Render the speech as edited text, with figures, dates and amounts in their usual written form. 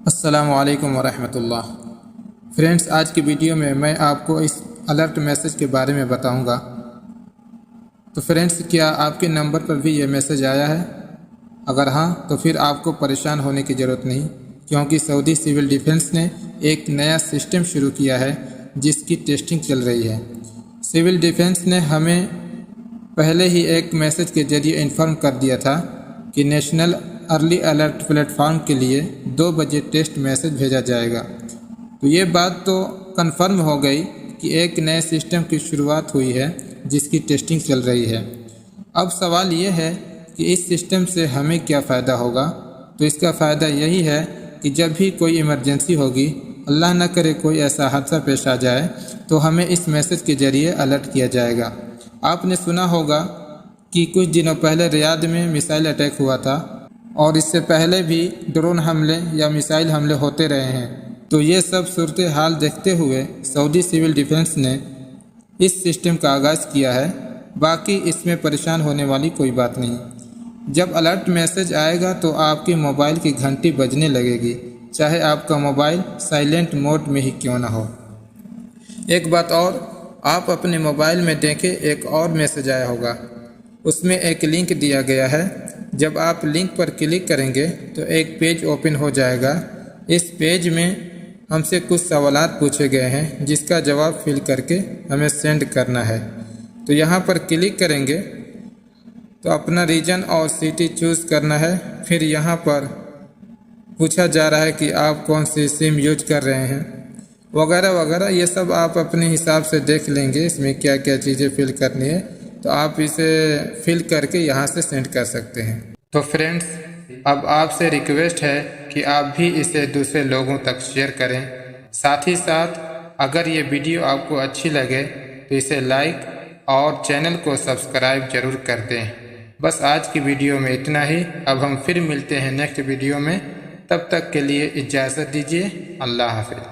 السلام علیکم ورحمۃ اللہ۔ فرینڈس، آج کی ویڈیو میں آپ کو اس الرٹ میسج کے بارے میں بتاؤں گا۔ تو فرینڈس، کیا آپ کے نمبر پر بھی یہ میسج آیا ہے؟ اگر ہاں تو پھر آپ کو پریشان ہونے کی ضرورت نہیں، کیونکہ سعودی سول ڈیفنس نے ایک نیا سسٹم شروع کیا ہے جس کی ٹیسٹنگ چل رہی ہے۔ سول ڈیفنس نے ہمیں پہلے ہی ایک میسج کے ذریعے انفارم کر دیا تھا کہ national early alert plate form کے لیے 2 بجے ٹیسٹ میسج بھیجا جائے گا۔ تو یہ بات تو کنفرم ہو گئی کہ ایک نئے سسٹم کی شروعات ہوئی ہے جس کی ٹیسٹنگ چل رہی ہے۔ اب سوال یہ ہے کہ اس سسٹم سے ہمیں کیا فائدہ ہوگا؟ تو اس کا فائدہ یہی ہے کہ جب بھی کوئی ایمرجنسی ہوگی، اللہ نہ کرے کوئی ایسا حادثہ پیش آ جائے، تو ہمیں اس میسج کے ذریعے الرٹ کیا جائے گا۔ آپ نے سنا ہوگا کہ کچھ دنوں پہلے ریاض میں میزائل اٹیک ہوا تھا، اور اس سے پہلے بھی ڈرون حملے یا میزائل حملے ہوتے رہے ہیں۔ تو یہ سب صورتحال دیکھتے ہوئے سعودی سول ڈیفنس نے اس سسٹم کا آغاز کیا ہے۔ باقی اس میں پریشان ہونے والی کوئی بات نہیں۔ جب الرٹ میسج آئے گا تو آپ کے موبائل کی گھنٹی بجنے لگے گی، چاہے آپ کا موبائل سائلنٹ موڈ میں ہی کیوں نہ ہو۔ ایک بات اور، آپ اپنے موبائل میں دیکھیں، ایک اور میسج آیا ہوگا۔ اس میں ایک لنک دیا گیا ہے۔ جب آپ لنک پر کلک کریں گے تو ایک پیج اوپن ہو جائے گا۔ اس پیج میں ہم سے کچھ سوالات پوچھے گئے ہیں جس کا جواب فل کر کے ہمیں سینڈ کرنا ہے۔ تو یہاں پر کلک کریں گے تو اپنا ریجن اور سٹی چوز کرنا ہے۔ پھر یہاں پر پوچھا جا رہا ہے کہ آپ کون سی سم یوز کر رہے ہیں، وغیرہ وغیرہ۔ یہ سب آپ اپنے حساب سے دیکھ لیں گے، اس میں کیا کیا چیزیں فل کرنی ہے، تو آپ اسے فل کر کے یہاں سے سینڈ کر سکتے ہیں۔ تو فرینڈس، اب آپ سے ریکویسٹ ہے کہ آپ بھی اسے دوسرے لوگوں تک شیئر کریں۔ ساتھ ہی ساتھ اگر یہ ویڈیو آپ کو اچھی لگے تو اسے لائک اور چینل کو سبسکرائب ضرور کر دیں۔ بس آج کی ویڈیو میں اتنا ہی۔ اب ہم پھر ملتے ہیں نیکسٹ ویڈیو میں، تب تک کے لیے اجازت دیجیے۔ اللہ حافظ۔